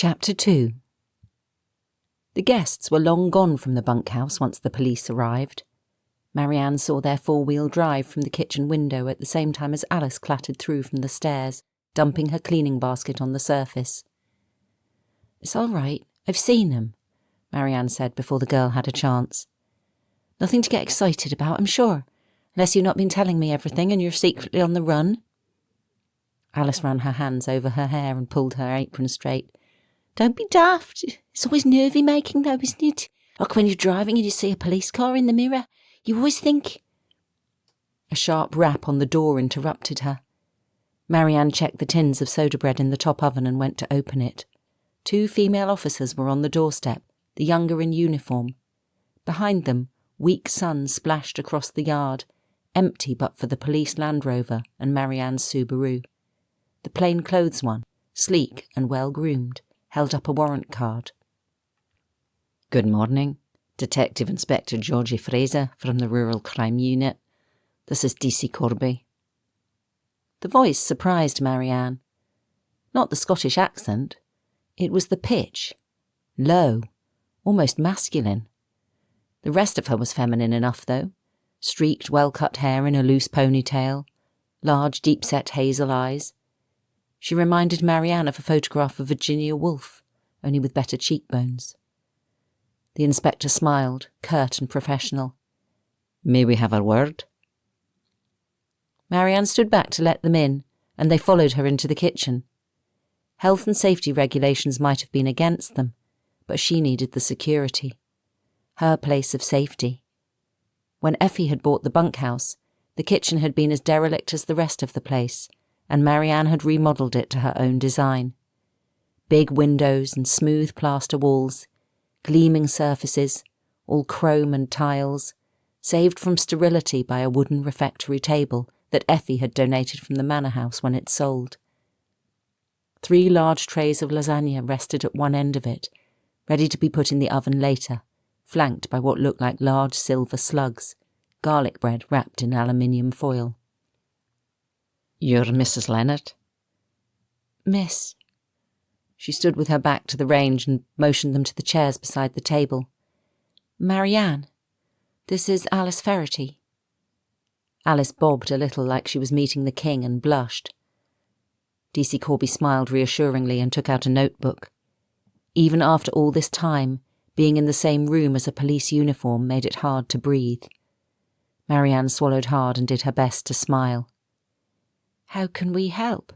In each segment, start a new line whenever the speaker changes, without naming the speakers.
Chapter 2. The guests were long gone from the bunkhouse once the police arrived. Marianne saw their four-wheel drive from the kitchen window at the same time as Alice clattered through from the stairs, dumping her cleaning basket on the surface. "It's all right, I've seen them," Marianne said before the girl had a chance. "Nothing to get excited about, I'm sure, unless you've not been telling me everything and you're secretly on the run." Alice ran her hands over her hair and pulled her apron straight. "Don't be daft. It's always nervy-making though, isn't it? Like when you're driving and you see a police car in the mirror. You always think—" A sharp rap on the door interrupted her. Marianne checked the tins of soda bread in the top oven and went to open it. 2 female officers were on the doorstep, the younger in uniform. Behind them, weak sun splashed across the yard, empty but for the police Land Rover and Marianne's Subaru. The plain-clothes one, sleek and well-groomed, held up a warrant card. "Good morning. Detective Inspector Georgie Fraser from the Rural Crime Unit. This is DC Corby." The voice surprised Marianne. Not the Scottish accent. It was the pitch. Low, almost masculine. The rest of her was feminine enough, though. Streaked, well-cut hair in a loose ponytail, large, deep-set hazel eyes. She reminded Marianne of a photograph of Virginia Woolf, only with better cheekbones. The inspector smiled, curt and professional. "May we have a word?" Marianne stood back to let them in, and they followed her into the kitchen. Health and safety regulations might have been against them, but she needed the security. Her place of safety. When Effie had bought the bunkhouse, the kitchen had been as derelict as the rest of the place, and Marianne had remodelled it to her own design. Big windows and smooth plaster walls, gleaming surfaces, all chrome and tiles, saved from sterility by a wooden refectory table that Effie had donated from the manor house when it sold. 3 large trays of lasagna rested at one end of it, ready to be put in the oven later, flanked by what looked like large silver slugs, garlic bread wrapped in aluminium foil. "You're Mrs. Leonard?" "Miss." She stood with her back to the range and motioned them to the chairs beside the table. "Marianne, this is Alice Ferrety." Alice bobbed a little like she was meeting the king and blushed. DC Corby smiled reassuringly and took out a notebook. Even after all this time, being in the same room as a police uniform made it hard to breathe. Marianne swallowed hard and did her best to smile. "How can we help?"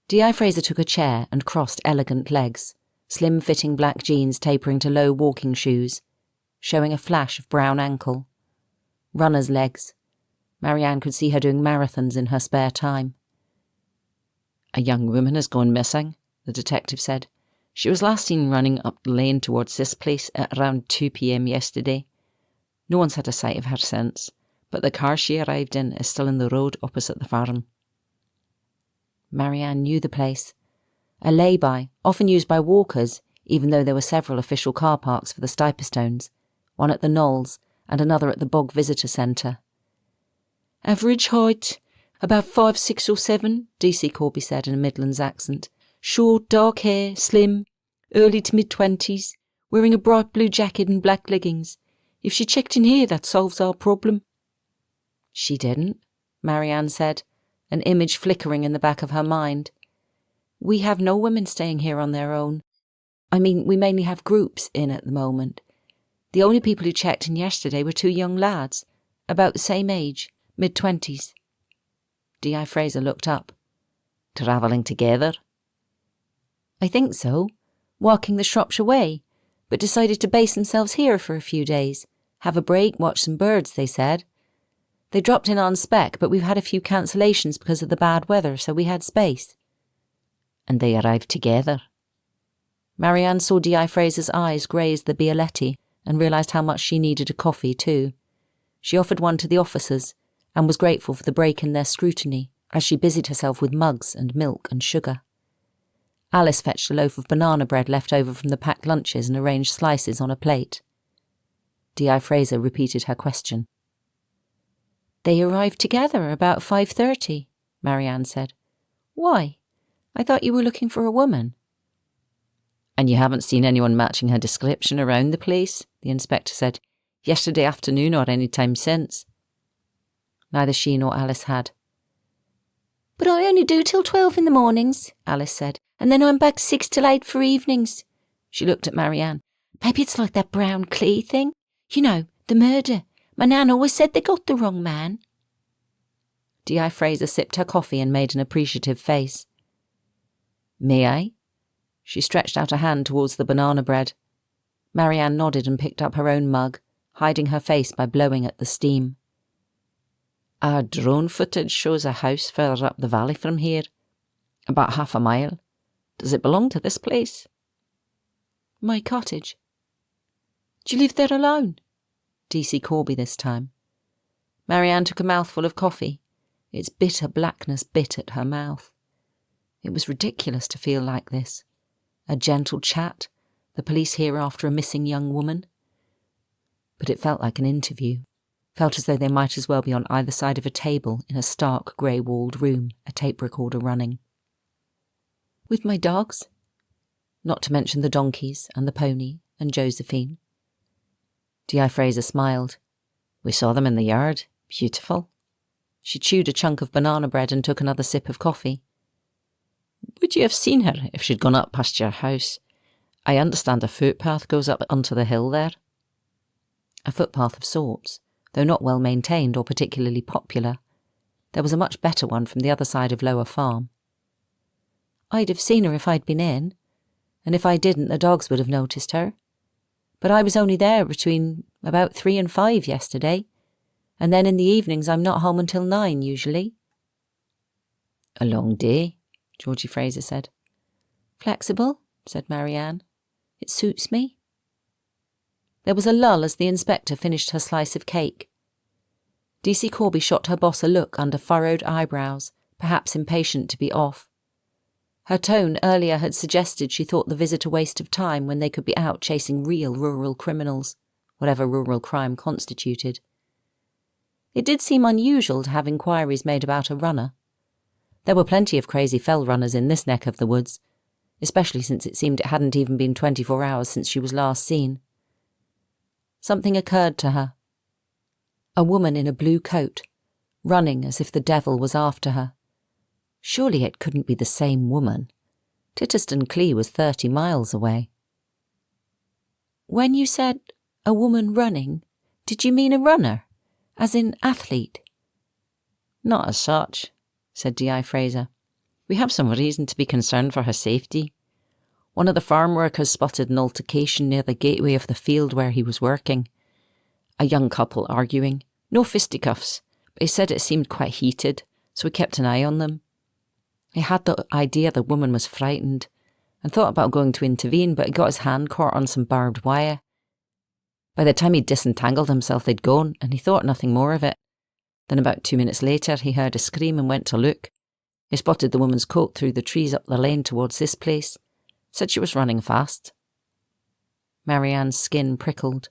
D.I. Fraser took a chair and crossed elegant legs, slim-fitting black jeans tapering to low walking shoes, showing a flash of brown ankle. Runner's legs. Marianne could see her doing marathons in her spare time. "A young woman has gone missing," the detective said. "She was last seen running up the lane towards this place at around 2 p.m. yesterday. No one's had a sight of her since, but the car she arrived in is still in the road opposite the farm." Marianne knew the place. A lay-by, often used by walkers, even though there were several official car parks for the Stiperstones, one at the Knolls and another at the Bog Visitor Centre. "Average height, about 5, 6 or 7, DC Corby said in a Midlands accent. "Short, dark hair, slim, early to mid-20s, wearing a bright blue jacket and black leggings. If she checked in here, that solves our problem." "She didn't," Marianne said, an image flickering in the back of her mind. "We have no women staying here on their own. I mean, we mainly have groups in at the moment. The only people who checked in yesterday were 2 young lads, about the same age, mid-20s. D.I. Fraser looked up. "Travelling together?" "I think so. Walking the Shropshire way, but decided to base themselves here for a few days. Have a break, watch some birds, they said. They dropped in on spec, but we've had a few cancellations because of the bad weather, so we had space." "And they arrived together?" Marianne saw D.I. Fraser's eyes graze the Bialetti and realised how much she needed a coffee too. She offered one to the officers and was grateful for the break in their scrutiny as she busied herself with mugs and milk and sugar. Alice fetched a loaf of banana bread left over from the packed lunches and arranged slices on a plate. D.I. Fraser repeated her question. "They arrived together about 5:30, Marianne said. "Why? I thought you were looking for a woman." "And you haven't seen anyone matching her description around the place?" the inspector said. "Yesterday afternoon or any time since?" Neither she nor Alice had. "But I only do till 12 in the mornings," Alice said, "and then I'm back 6 till 8 for evenings." She looked at Marianne. "Maybe it's like that brown clay thing. You know, the murder. My nan always said they got the wrong man." D.I. Fraser sipped her coffee and made an appreciative face. "May I?" She stretched out a hand towards the banana bread. Marianne nodded and picked up her own mug, hiding her face by blowing at the steam. "Our drone footage shows a house further up the valley from here, about half a mile. Does it belong to this place?" "My cottage." "Do you live there alone?" D.C. Corby this time. Marianne took a mouthful of coffee. Its bitter blackness bit at her mouth. It was ridiculous to feel like this. A gentle chat, the police here after a missing young woman. But it felt like an interview. Felt as though they might as well be on either side of a table in a stark grey-walled room, a tape recorder running. "With my dogs?" Not to mention the donkeys and the pony and Josephine. D.I. Fraser smiled. "We saw them in the yard. Beautiful." She chewed a chunk of banana bread and took another sip of coffee. "Would you have seen her if she'd gone up past your house? I understand a footpath goes up onto the hill there." A footpath of sorts, though not well maintained or particularly popular. There was a much better one from the other side of Lower Farm. "I'd have seen her if I'd been in, and if I didn't the dogs would have noticed her. But I was only there between about 3 and 5 yesterday, and then in the evenings I'm not home until 9 usually." "A long day," Georgie Fraser said. "Flexible," said Marianne. "It suits me." There was a lull as the inspector finished her slice of cake. D.C. Corby shot her boss a look under furrowed eyebrows, perhaps impatient to be off. Her tone earlier had suggested she thought the visit a waste of time when they could be out chasing real rural criminals, whatever rural crime constituted. It did seem unusual to have inquiries made about a runner. There were plenty of crazy fell runners in this neck of the woods, especially since it seemed it hadn't even been 24 hours since she was last seen. Something occurred to her. A woman in a blue coat, running as if the devil was after her. Surely it couldn't be the same woman. Titterston Clee was 30 miles away. "When you said a woman running, did you mean a runner? As in athlete?" "Not as such," said D.I. Fraser. "We have some reason to be concerned for her safety. One of the farm workers spotted an altercation near the gateway of the field where he was working. A young couple arguing. No fisticuffs, but he said it seemed quite heated, so he kept an eye on them. He had the idea the woman was frightened and thought about going to intervene, but he got his hand caught on some barbed wire. By the time he'd disentangled himself, they'd gone, and he thought nothing more of it. Then about 2 minutes later, he heard a scream and went to look. He spotted the woman's coat through the trees up the lane towards this place. Said she was running fast." Marianne's skin prickled.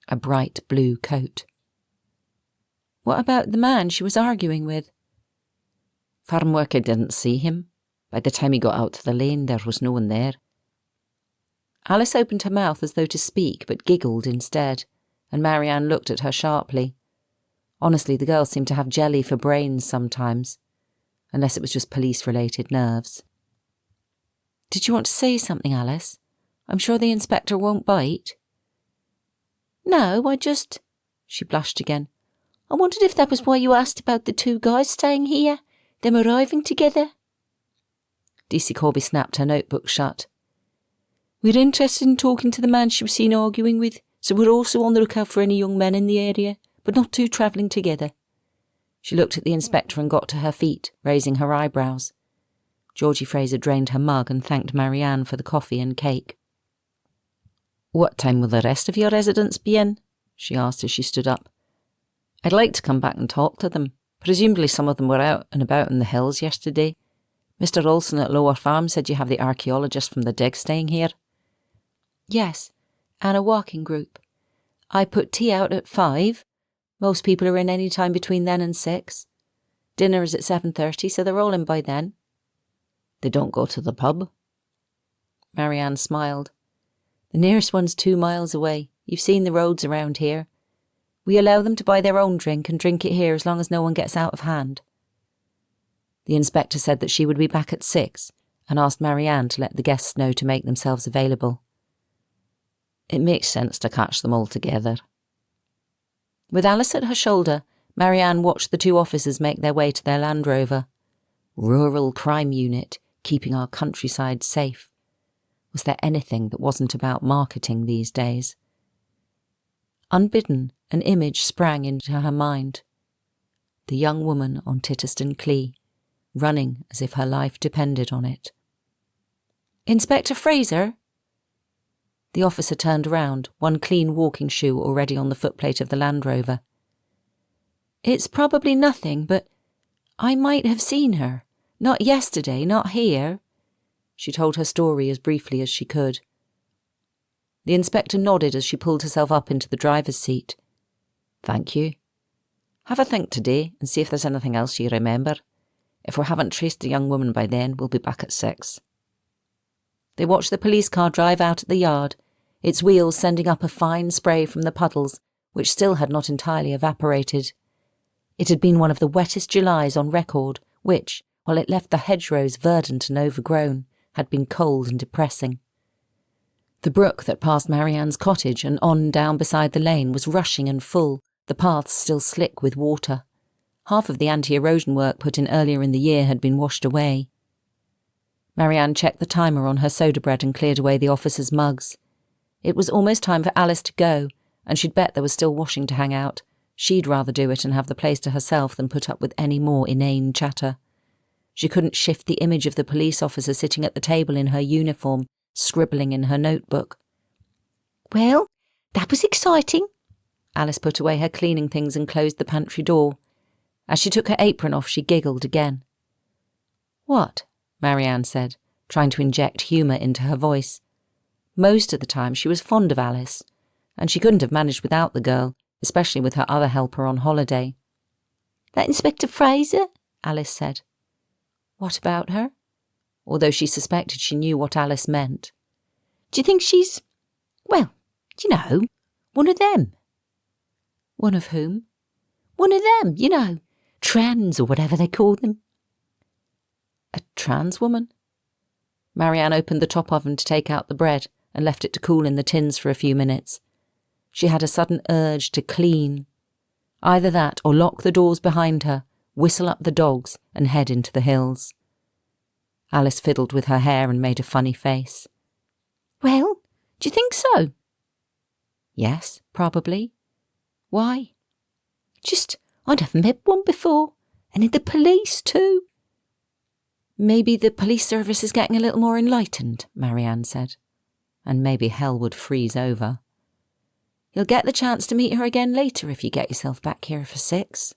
A bright blue coat. "What about the man she was arguing with?" "Farm worker didn't see him. By the time he got out to the lane, there was no one there." Alice opened her mouth as though to speak, but giggled instead, and Marianne looked at her sharply. Honestly, the girl seemed to have jelly for brains sometimes, unless it was just police-related nerves. "Did you want to say something, Alice? I'm sure the inspector won't bite." "No, I just—" She blushed again. "I wondered if that was why you asked about the 2 guys staying here, them arriving together." D.C. Corby snapped her notebook shut. "We're interested in talking to the man she was seen arguing with, so we're also on the lookout for any young men in the area, but not 2 travelling together." She looked at the inspector and got to her feet, raising her eyebrows. Georgie Fraser drained her mug and thanked Marianne for the coffee and cake. "What time will the rest of your residents be in?" she asked as she stood up. "I'd like to come back and talk to them. Presumably some of them were out and about in the hills yesterday. Mr. Olson at Lower Farm said you have the archaeologists from the dig staying here." "Yes, and a walking group. I put tea out at 5. Most people are in any time between then and 6. Dinner is at 7:30, so they're all in by then." "They don't go to the pub?" Marianne smiled. The nearest one's 2 miles away. You've seen the roads around here. We allow them to buy their own drink and drink it here as long as no one gets out of hand. The inspector said that she would be back at 6 and asked Marianne to let the guests know to make themselves available. It makes sense to catch them all together. With Alice at her shoulder, Marianne watched the 2 officers make their way to their Land Rover. Rural crime unit, keeping our countryside safe. Was there anything that wasn't about marketing these days? Unbidden, an image sprang into her mind. The young woman on Titterston Clee, running as if her life depended on it. Inspector Fraser? The officer turned around, one clean walking shoe already on the footplate of the Land Rover. It's probably nothing, but I might have seen her. Not yesterday, not here. She told her story as briefly as she could. The inspector nodded as she pulled herself up into the driver's seat. Thank you. Have a think today and see if there's anything else you remember. If we haven't traced the young woman by then, we'll be back at 6. They watched the police car drive out at the yard, its wheels sending up a fine spray from the puddles, which still had not entirely evaporated. It had been one of the wettest Julys on record, which, while it left the hedgerows verdant and overgrown, had been cold and depressing. The brook that passed Marianne's cottage and on down beside the lane was rushing and full, the paths still slick with water. Half of the anti-erosion work put in earlier in the year had been washed away. Marianne checked the timer on her soda bread and cleared away the officers' mugs. It was almost time for Alice to go, and she'd bet there was still washing to hang out. She'd rather do it and have the place to herself than put up with any more inane chatter. She couldn't shift the image of the police officer sitting at the table in her uniform, scribbling in her notebook. Well, that was exciting. Alice put away her cleaning things and closed the pantry door. As she took her apron off, she giggled again. What? Marianne said, trying to inject humour into her voice. Most of the time she was fond of Alice, and she couldn't have managed without the girl, especially with her other helper on holiday. That Inspector Fraser? Alice said. What about her? Although she suspected she knew what Alice meant. Do you think she's, well, you know, one of them? One of whom? One of them, you know, trans or whatever they call them. A trans woman? Marianne opened the top oven to take out the bread and left it to cool in the tins for a few minutes. She had a sudden urge to clean. Either that or lock the doors behind her, whistle up the dogs and head into the hills. Alice fiddled with her hair and made a funny face. Well, do you think so? Yes, probably. Why? Just, I never met one before, and in the police too. Maybe the police service is getting a little more enlightened, Marianne said, and maybe hell would freeze over. You'll get the chance to meet her again later if you get yourself back here for 6.